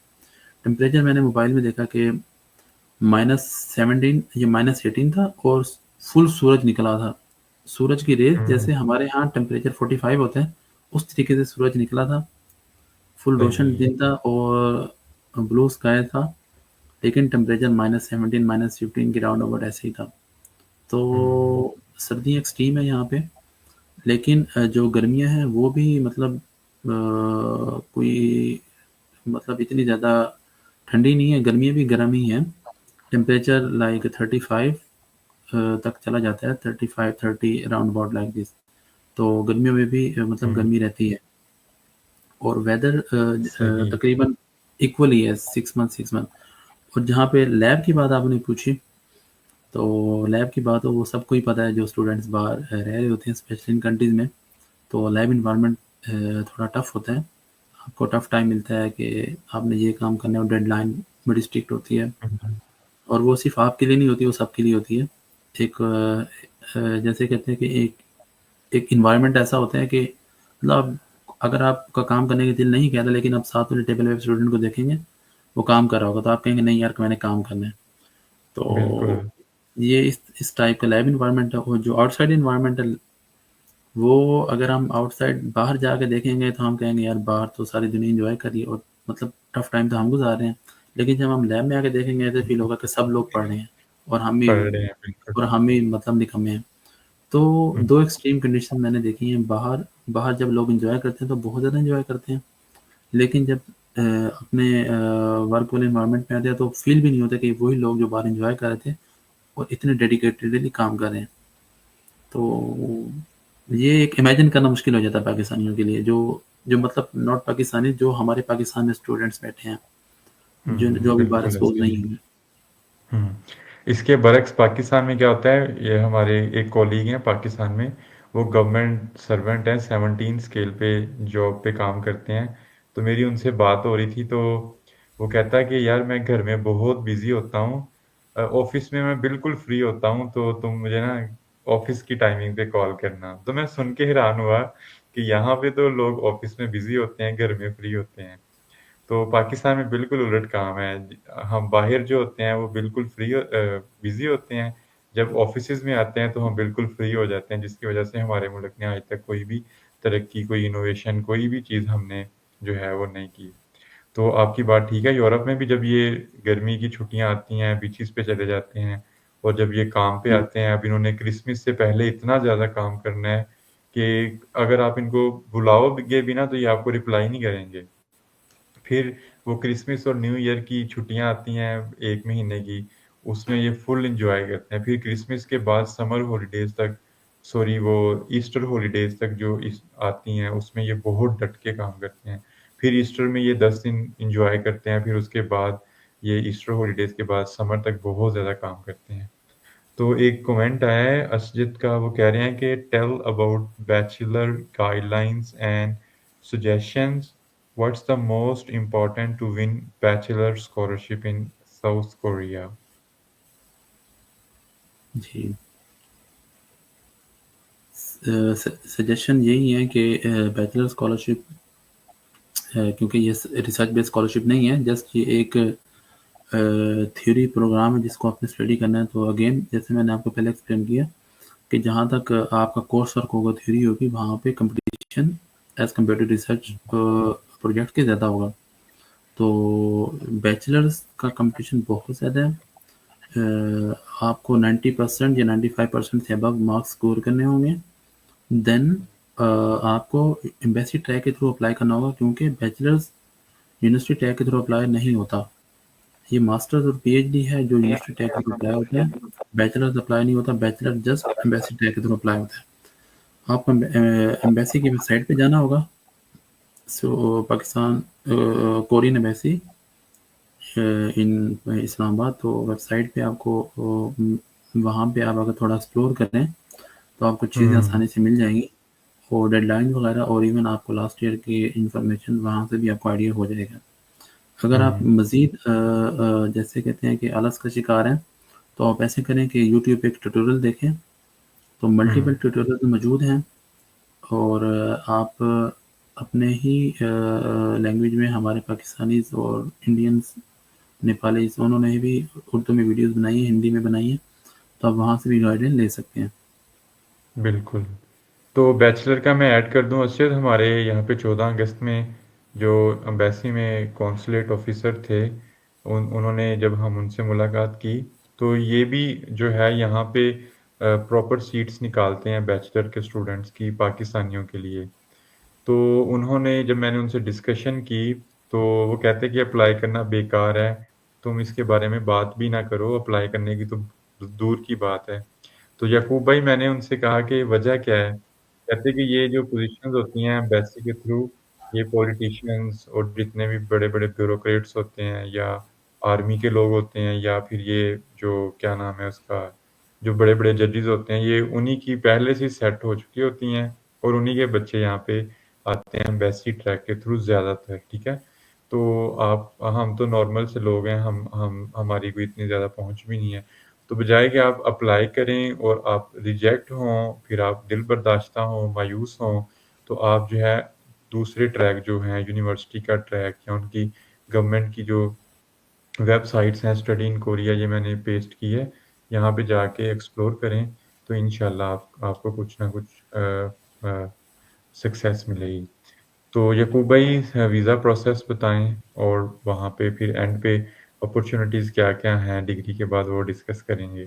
ٹمپریچر میں نے موبائل میں دیکھا کہ -17 یا -18 تھا، اور فل سورج نکلا تھا. سورج کی ریز جیسے ہمارے ہاں ٹمپریچر 45 ہوتے ہیں، اس طریقے سے سورج نکلا تھا. فل روشن صحیح. دن تھا اور بلو اسکائی تھا، لیکن ٹمپریچر -17 -15 کے راؤنڈ اباؤٹ ایسے ہی تھا. تو سردی ایکسٹریم ہے یہاں پہ، لیکن جو گرمیاں ہیں وہ بھی مطلب کوئی مطلب اتنی زیادہ ٹھنڈی نہیں ہے، گرمیاں بھی گرم ہی ہیں. ٹمپریچر لائک 35 تک چلا جاتا ہے، 35 30 راؤنڈ اباؤٹ لائک دس. تو گرمیوں میں بھی مطلب گرمی رہتی ہے، اور ویدر صحیح. تقریباً ایکولی ہے 6 منتھ. اور جہاں پہ لیب کی بات آپ نے پوچھی، تو لیب کی بات ہو وہ سب کو ہی پتہ ہے جو اسٹوڈنٹس باہر رہ رہے ہوتے ہیں اسپیشلی ان کنٹریز میں. تو لیب انوائرمنٹ تھوڑا ٹف ہوتا ہے، آپ کو ٹف ٹائم ملتا ہے کہ آپ نے یہ کام کرنا ہے، اور ڈیڈ لائن بڑی اسٹرکٹ ہوتی ہے، اور وہ صرف آپ کے لیے نہیں ہوتی، وہ سب کے لیے ہوتی ہے. ایک جیسے کہتے ہیں کہ ایک انوائرمنٹ ایسا ہوتا ہے کہ مطلب اگر آپ کا کام کرنے کا دل نہیں کہتا، لیکن آپ ساتھ والے ٹیبل پہ اسٹوڈنٹ کو دیکھیں گے وہ کام کر رہا ہوگا، تو آپ کہیں گے نہیں یار میں نے کام کرنا ہے. تو بالکل. یہ اس ٹائپ کا لیب انوائرمنٹ ہے. اور جو آؤٹ سائڈ انوائرمنٹ ہے، وہ اگر ہم آؤٹ سائڈ باہر جا کے دیکھیں گے تو ہم کہیں گے یار باہر تو ساری دنیا انجوائے کر رہی ہے، اور مطلب ٹف ٹائم تو ہم گزار رہے ہیں. لیکن جب ہم لیب میں آ کے دیکھیں گے تو فیل ہوگا کہ سب لوگ پڑھ رہے ہیں، اور پڑھ رہے ہیں. بالکل. ہم بھی مطلب نکمے ہیں. تو دو ایکسٹریم کنڈیشن میں نے دیکھی ہیں. باہر جب لوگ انجوائے کرتے ہیں تو بہت زیادہ انجوائے کرتے ہیں، لیکن جب اپنے ورک والے انوائرمنٹ میں آتے ہیں تو فیل بھی نہیں ہوتا کہ وہی لوگ جو باہر انجوائے کر رہے تھے اور اتنے ڈیڈیکیٹڈلی کام کر رہے ہیں. تو یہ ایک امیجن کرنا مشکل ہو جاتا ہے پاکستانیوں کے لیے، جو مطلب ناٹ پاکستانی، جو ہمارے پاکستان میں اسٹوڈنٹس بیٹھے ہیں، جو ابھی باہر بالکل ایکسپوز ایسے ہی. نہیں ہوئے. اس کے برعکس پاکستان میں کیا ہوتا ہے، یہ ہمارے ایک کولیگ ہیں پاکستان میں، وہ گورنمنٹ سرونٹ ہیں، 17 اسکیل پہ جاب پہ کام کرتے ہیں. تو میری ان سے بات ہو رہی تھی، تو وہ کہتا ہے کہ یار میں گھر میں بہت بزی ہوتا ہوں، آفس میں بالکل فری ہوتا ہوں، تو تم مجھے نا آفس کی ٹائمنگ پہ کال کرنا. تو میں سن کے حیران ہوا کہ یہاں پہ تو لوگ آفس میں بزی ہوتے ہیں، گھر میں فری ہوتے ہیں. تو پاکستان میں بالکل الٹ کام ہے. ہم باہر جو ہوتے ہیں وہ بالکل بزی ہوتے ہیں، جب آفیسز میں آتے ہیں تو ہم بالکل فری ہو جاتے ہیں، جس کی وجہ سے ہمارے ملک نے آج تک کوئی بھی ترقی، کوئی انوویشن، کوئی بھی چیز ہم نے جو ہے وہ نہیں کی. تو آپ کی بات ٹھیک ہے، یورپ میں بھی جب یہ گرمی کی چھٹیاں آتی ہیں بیچز پہ چلے جاتے ہیں، اور جب یہ کام پہ آتے ہیں، اب انہوں نے کرسمس سے پہلے اتنا زیادہ کام کرنا ہے کہ اگر آپ ان کو بلاؤ گے بھی نا تو یہ آپ کو رپلائی نہیں کریں گے. پھر وہ کرسمس اور نیو ایئر کی چھٹیاں آتی ہیں 1 مہینے کی، اس میں یہ فل انجوائے کرتے ہیں. پھر کرسمس کے بعد سمر ہالیڈیز تک، سوری وہ ایسٹر ہالیڈیز تک جو آتی ہیں، اس میں یہ بہت ڈٹ کے کام کرتے ہیں. پھر ایسٹر میں یہ 10 دن انجوائے کرتے ہیں، پھر اس کے بعد یہ ایسٹر ہالیڈیز کے بعد سمر تک بہت زیادہ کام کرتے ہیں. تو ایک کومنٹ آیا ہے اسجد کا، وہ کہہ رہے ہیں کہ tell about bachelor guidelines and suggestions. What's the most important to win bachelor scholarship in South Korea? جی، سجیشن یہی ہے کہ بیچلر اسکالرشپ، کیونکہ یہ ریسرچ بیس اسکالرشپ نہیں ہے، جسٹ یہ ایک تھیوری پروگرام ہے جس کو آپ نے اسٹڈی کرنا ہے. تو اگین جیسے میں نے آپ کو پہلے ایکسپلین کیا کہ جہاں تک آپ کا کورس ورک ہوگا، تھیوری ہوگی، وہاں پہ competition as compare to research project کے زیادہ ہوگا. تو بیچلرس کا کمپٹیشن بہت زیادہ ہے. آپ کو 90% یا 95% سے ابو مارکس اسکور کرنے ہوں گے. دین آپ کو ایمبیسی ٹریک کے تھرو اپلائی کرنا ہوگا، کیونکہ بیچلرز یونیورسٹی ٹیگ کے تھرو اپلائی نہیں ہوتا. یہ ماسٹرز اور پی ایچ ڈی ہے جو یونیورسٹی ٹیگ کے تھرو اپلائی ہوتا ہے. بیچلرز اپلائی نہیں ہوتا، بیچلر جسٹ ایمبیسی ٹیگ کے تھرو اپلائی ہوتا ہے. آپ کو ایمبیسی کی ویب سائٹ پہ جانا ہوگا. سو پاکستان کورین ایمبیسی ان اسلام آباد. تو ویب سائٹ پہ آپ کو وہاں پہ آپ اگر تھوڑا ایکسپلور کریں تو آپ کو چیزیں آسانی سے مل جائیں گی، اور ڈیڈ لائن وغیرہ، اور ایون آپ کو لاسٹ ایئر کی انفارمیشن وہاں سے بھی آپ کو آئیڈیا ہو جائے گا. اگر آپ مزید جیسے کہتے ہیں کہ آلس کا شکار ہیں تو آپ ایسے کریں کہ یوٹیوب پہ ایک ٹیوٹوریل دیکھیں، تو ملٹیپل ٹیوٹوریل موجود ہیں، اور آپ اپنے ہی لینگویج میں، ہمارے پاکستانیز اور انڈینز، نیپالیز، انہوں نے بھی اردو میں ویڈیوز بنائی ہیں، ہندی میں بنائی ہیں، تو آپ وہاں سے بھی گائیڈنس لے سکتے ہیں۔ بالکل۔ تو بیچلر کا میں ایڈ کر دوں اسد، ہمارے یہاں پہ 14 اگست میں جو امبیسی میں کونسلیٹ آفیسر تھے، انہوں نے جب ہم ان سے ملاقات کی تو یہ بھی جو ہے یہاں پہ پراپر سیٹس نکالتے ہیں بیچلر کے اسٹوڈنٹس کی پاکستانیوں کے لیے۔ تو انہوں نے جب میں نے ان سے ڈسکشن کی تو وہ کہتے کہ اپلائی کرنا بیکار ہے، تم اس کے بارے میں بات بھی نہ کرو، اپلائی کرنے کی تو دور کی بات ہے۔ تو یعقوب بھائی میں نے ان سے کہا کہ وجہ کیا ہے؟ کہتے کہ یہ جو پوزیشنز ہوتی ہیں ایمبیسی کے تھرو، یہ پولیٹیشینز اور جتنے بھی بڑے بڑے بیوروکریٹس ہوتے ہیں یا آرمی کے لوگ ہوتے ہیں یا پھر یہ جو کیا نام ہے اس کا، جو بڑے بڑے ججز ہوتے ہیں، یہ انہی کی پہلے سے سیٹ ہو چکی ہوتی ہیں اور انہی کے بچے یہاں پہ آتے ہیں ایمبیسی ٹریک کے تھرو زیادہ تر، ٹھیک ہے؟ تو ہم تو نارمل سے لوگ ہیں، ہماری کوئی اتنی زیادہ پہنچ بھی نہیں ہے، تو بجائے کہ آپ اپلائی کریں اور آپ ریجیکٹ ہوں، پھر آپ دل برداشتہ ہوں، مایوس ہوں، تو آپ جو ہے دوسرے ٹریک جو ہیں یونیورسٹی کا ٹریک یا ان کی گورنمنٹ کی جو ویب سائٹس ہیں، اسٹڈی ان کوریا، یہ میں نے پیسٹ کی ہے، یہاں پہ جا کے ایکسپلور کریں تو انشاءاللہ آپ کو کچھ نہ کچھ سکسیس ملے گی۔ تو یعقوب بھائی ویزا پروسیس بتائیں اور وہاں پہ پھر اینڈ پہ اپرچونیٹیز کیا کیا ہیں ڈگری کے بعد، وہ ڈسکس کریں گے۔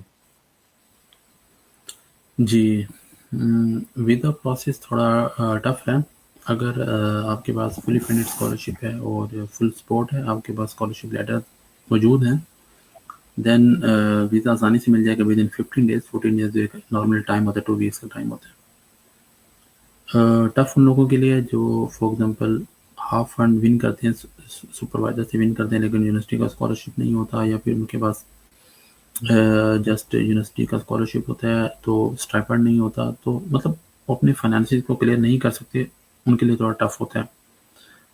جی، ویزا پروسیس تھوڑا ٹف ہے۔ اگر آپ کے پاس فلی فنڈڈ اسکالرشپ ہے اور فل سپورٹ ہے، آپ کے پاس اسکالرشپ لیٹر موجود ہیں، دین ویزا آسانی سے مل جائے گا ود ان 15 days 14 days جو نارمل ٹائم ہوتا ہے، 2 weeks کا ٹائم ہوتا ہے۔ ٹف ان لوگوں کے لیے جو for example half fund one کرتے ہیں، سپروائزر سے ون کرتے ہیں لیکن یونیورسٹی کا اسکالرشپ نہیں ہوتا، یا پھر ان کے پاس جسٹ یونیورسٹی کا اسکالرشپ ہوتا ہے تو اسٹائپنڈ نہیں ہوتا، تو مطلب وہ اپنے فائنینسز کو کلیئر نہیں کر سکتے، ان کے لیے تھوڑا ٹف ہوتا ہے۔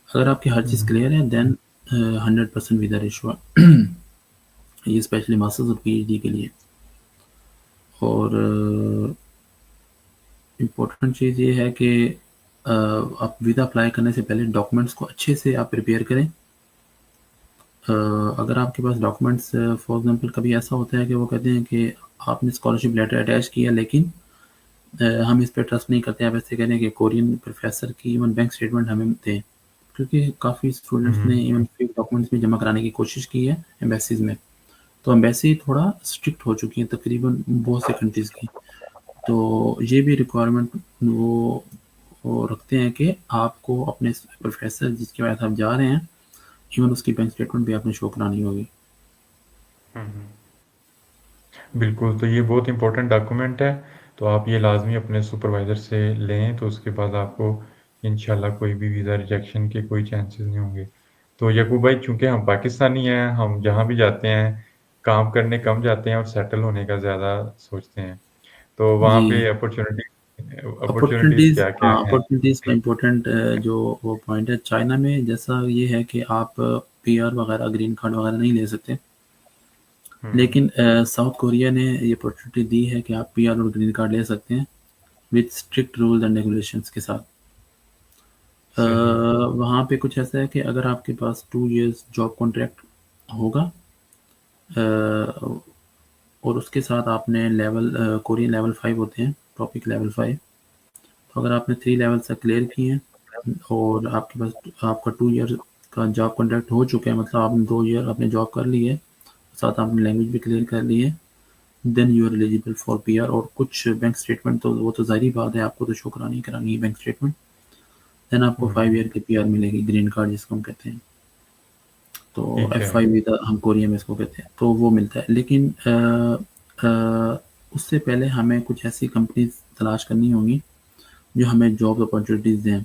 اگر آپ کی ہر چیز کلیئر ہے دین 100% ویزا ریشو ہے، یہ اسپیشلی ماسٹرز اور پی ایچ ڈی کے لیے۔ اور امپورٹنٹ چیز یہ ہے کہ آپ ویزا اپلائی کرنے سے پہلے ڈاکومنٹس کو اچھے سے آپ پریپیئر کریں۔ اگر آپ کے پاس ڈاکومنٹس فار ایگزامپل کبھی ایسا ہوتا ہے کہ وہ کہتے ہیں کہ آپ نے اسکالرشپ لیٹر اٹیچ کیا لیکن ہم اس پہ ٹرسٹ نہیں کرتے، آپ ایسے کہہ رہے ہیں کہ کورین پروفیسر کی ایون بینک اسٹیٹمنٹ ہمیں دیں، کیونکہ کافی اسٹوڈنٹس نے ایون فیک ڈاکومنٹس بھی جمع کرانے کی کوشش کی ہے ایمبیسیز میں، تو ایمبیسی تھوڑا اسٹرکٹ ہو چکی ہیں تقریباً بہت سے کنٹریز کی، تو یہ بھی ریکوائرمنٹ وہ رکھتے ہیں کہ آپ کو اپنے پروفیسر جس کے بعد آپ جا رہے ہیں، ایون اس کی بینک اسٹیٹمنٹ بھی آپ نے شو کرانی ہوگی۔ بالکل، تو یہ بہت امپورٹنٹ ڈاکومنٹ ہے، تو آپ یہ لازمی اپنے سپروائزر سے لیں، تو اس کے بعد آپ کو انشاءاللہ کوئی بھی ویزا ریجیکشن کے کوئی چانسز نہیں ہوں گے۔ تو یعقوب بھائی چونکہ ہم پاکستانی ہیں، ہم جہاں بھی جاتے ہیں کام کرنے کم جاتے ہیں اور سیٹل ہونے کا زیادہ سوچتے ہیں، تو وہاں جی، پہ اپرچونیٹیز اپرچونیٹیز، کیا کیا ہاں ہیں؟ اپرچونیٹیز کا امپورٹنٹ جو وہ پوائنٹ ہے، چائنا میں جیسا یہ ہے کہ آپ پی آر وغیرہ گرین کارڈ وغیرہ نہیں لے سکتے، لیکن ساؤتھ کوریا نے یہ اپرچونیٹی دی ہے کہ آپ پی آر اور گرین کارڈ لے سکتے ہیں with strict rules and regulations کے ساتھ۔ صحیح۔ وہاں پہ کچھ ایسا ہے کہ اگر آپ کے پاس 2 years جاب کانٹریکٹ ہوگا اور اس کے ساتھ آپ نے لیول کورین لیول 5 ہوتے ہیں، ٹاپک لیول 5، تو اگر آپ نے 3 لیول سے کلیئر کیے ہیں اور آپ کے پاس آپ کا 2 year کا جاب کانٹریکٹ ہو چکا ہے، مطلب آپ نے 2 year اپنے جاب کر لی ہے، ساتھ آپ نے لینگویج بھی کلیئر کر لی ہے، then you are eligible for P R. اور کچھ بینک اسٹیٹمنٹ تو وہ تو ظاہری بات ہے، آپ کو تو شو کرانی ہی کرانی ہے بینک اسٹیٹمنٹ، دین آپ کو 5 year کی پی آر ملے گی، گرین کارڈ جس کو ہم کہتے ہیں، تو ٹھیک ہے۔ F5 ویزا ہم کوریا میں اس کو کہتے ہیں، تو وہ ملتا ہے۔ لیکن اس سے پہلے ہمیں کچھ ایسی کمپنیز تلاش کرنی ہوں گی جو ہمیں جاب اپرچونیٹیز دیں،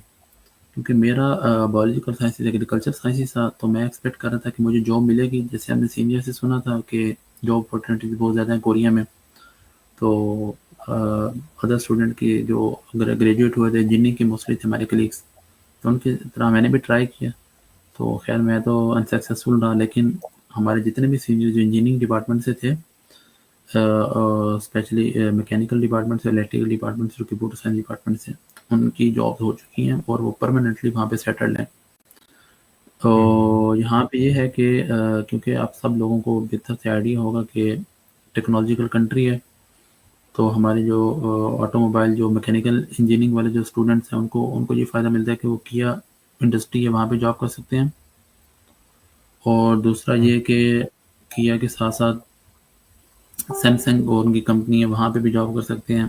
کیونکہ میرا بایولوجیکل سائنسز ایگریکلچر سائنسز تھا، تو میں ایکسپیکٹ کر رہا تھا کہ مجھے جاب ملے گی، جیسے ہم نے سینئر سے سنا تھا کہ جاب اپرچونیٹیز بہت زیادہ ہیں کوریا میں، تو ادر اسٹوڈنٹ کی جو گریجویٹ ہوئے تھے جنہیں کے موسٹلی تھے ہمارے کلیگس، تو ان کی طرح میں نے بھی ٹرائی کیا، تو خیر میں تو انسکسیسفل رہا، لیکن ہمارے جتنے بھی سینئر جو انجینئرنگ ڈپارٹمنٹ سے تھے، اسپیشلی میکینیکل ڈپارٹمنٹ سے، الیکٹریکل ڈپارٹمنٹ سے، کمپیوٹر سائنس ڈپارٹمنٹ سے، ان کی جابس ہو چکی ہیں اور وہ پرماننٹلی وہاں پہ سیٹلڈ ہیں. تو یہاں پہ یہ ہے کہ کیونکہ آپ سب لوگوں کو بہتر سے آئیڈیا ہوگا کہ ٹیکنالوجیکل کنٹری ہے، تو ہمارے جو آٹو موبائل جو میکینیکل انجینئرنگ والے جو اسٹوڈنٹس ہیں، ان کو یہ فائدہ ملتا ہے کہ وہ کیا انڈسٹری ہے وہاں پہ جاب کر سکتے ہیں. اور دوسرا یہ کہ کیا کے ساتھ ساتھ سیمسنگ اور ان کی کمپنی ہے وہاں پہ بھی جاب کر سکتے ہیں،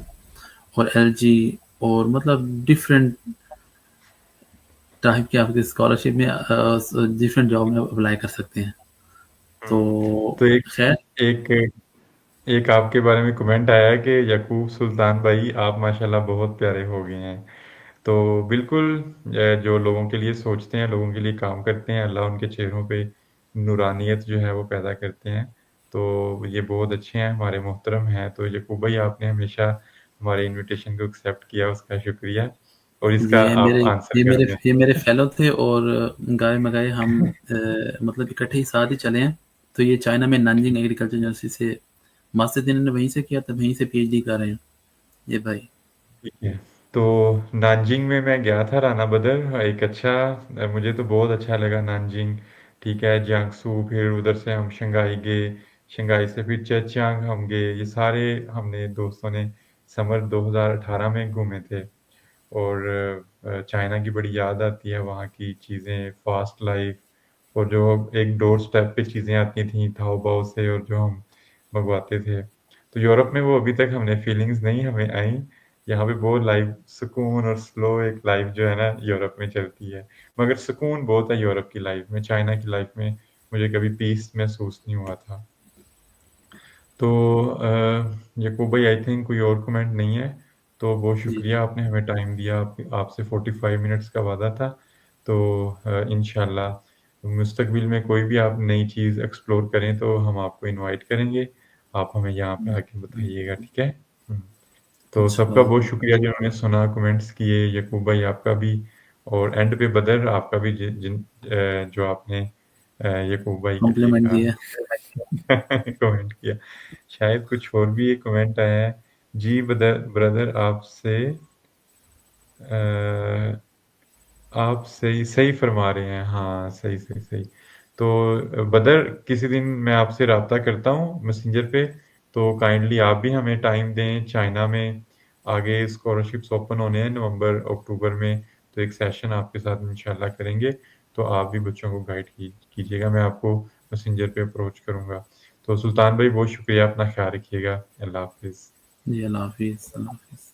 اور ایل جی، اور مطلب ڈفرینٹ ٹائپ کے آپ کے اسکالرشپ میں ڈفرینٹ جاب میں اپلائی کر سکتے ہیں. تو تو خیر ایک ایک آپ کے بارے میں کمنٹ آیا ہے کہ یعقوب سلطان بھائی آپ ماشاءاللہ بہت پیارے ہو گئے ہیں. تو بالکل جو لوگوں کے لیے سوچتے ہیں، لوگوں کے لیے کام کرتے ہیں، اللہ ان کے چہروں پہ نورانیت جو ہے وہ پیدا کرتے ہیں. تو یہ بہت اچھے ہیں، ہمارے محترم ہیں. تو یعقوب بھائی آپ نے ہمیشہ ہمارے انویٹیشن کو ایکسیپٹ کیا، اس کا شکریہ. اور اس جی، کا آپ آنسر کر دیں. یہ میرے فیلو تھے، اور گائے مگائے ہم مطلب اکٹھے ہی ساتھ ہی چلے ہیں. تو یہ چائنا میں نانجنگ ایگریکلچر یونیورسٹی سے ماسٹر انہوں نے وہیں سے کیا تھا، وہیں سے پی ایچ ڈی کر رہے ہیں یہ بھائی. ٹھیک ہے. تو نانجنگ میں گیا تھا، رانا بدر. ایک اچھا، مجھے تو بہت اچھا لگا نانجنگ. ٹھیک ہے، جیانگسو، پھر ادھر سے ہم شنگھائی گئے، شنگھائی سے پھر چیچیانگ ہم گئے. یہ سارے ہم نے دوستوں نے سمر 2018 میں گھومے تھے. اور چائنا کی بڑی یاد آتی ہے، وہاں کی چیزیں، فاسٹ لائف، اور جو ایک ڈور سٹیپ پہ چیزیں آتی تھیں تھاؤ باؤ سے، اور جو ہم منگواتے تھے. تو یورپ میں وہ ابھی تک ہم نے فیلنگز نہیں ہمیں آئیں. یہاں پہ بہت لائف سکون اور سلو ایک لائف جو ہے نا یورپ میں چلتی ہے. مگر سکون بہت ہے یورپ کی لائف میں. چائنا کی لائف میں مجھے کبھی پیس محسوس نہیں ہوا تھا. تو یعقوب بھائی آئی تھنک کوئی اور کمنٹ نہیں ہے. تو بہت جی شکریہ، آپ نے ہمیں ٹائم دیا. آپ سے 45 منٹس کا وعدہ تھا. تو انشاءاللہ مستقبل میں کوئی بھی آپ نئی چیز ایکسپلور کریں تو ہم آپ کو انوائٹ کریں گے. آپ ہمیں یہاں پہ آ کے بتائیے گا، ٹھیک ہے؟ تو سب کا انشاءاللہ. بہت شکریہ جنہوں نے سنا، کمنٹس کیے. یعقوب بھائی آپ کا بھی، اور اینڈ پہ بدر آپ کا بھی، جو آپ نے یعقوب بھائی کے لیے کمپلیمنٹ کہا، دیا. کمنٹ کیا. شاید کچھ اور بھی ایک کمنٹ آیا ہے. جی بردر آپ صحیح فرما رہے ہیں. ہاں، صحیح. تو بدر کسی دن میں آپ سے رابطہ کرتا ہوں میسنجر پہ. تو کائنڈلی آپ بھی ہمیں ٹائم دیں. چائنا میں آگے اسکالرشپس اوپن ہونے ہیں نومبر اکتوبر میں، تو ایک سیشن آپ کے ساتھ انشاءاللہ کریں گے. تو آپ بھی بچوں کو گائیڈ کیجیے گا. میں آپ کو میسنجر پہ اپروچ کروں گا. تو سلطان بھائی بہت شکریہ، اپنا خیال رکھیے گا. اللہ حافظ. جی اللہ حافظ. اللہ حافظ.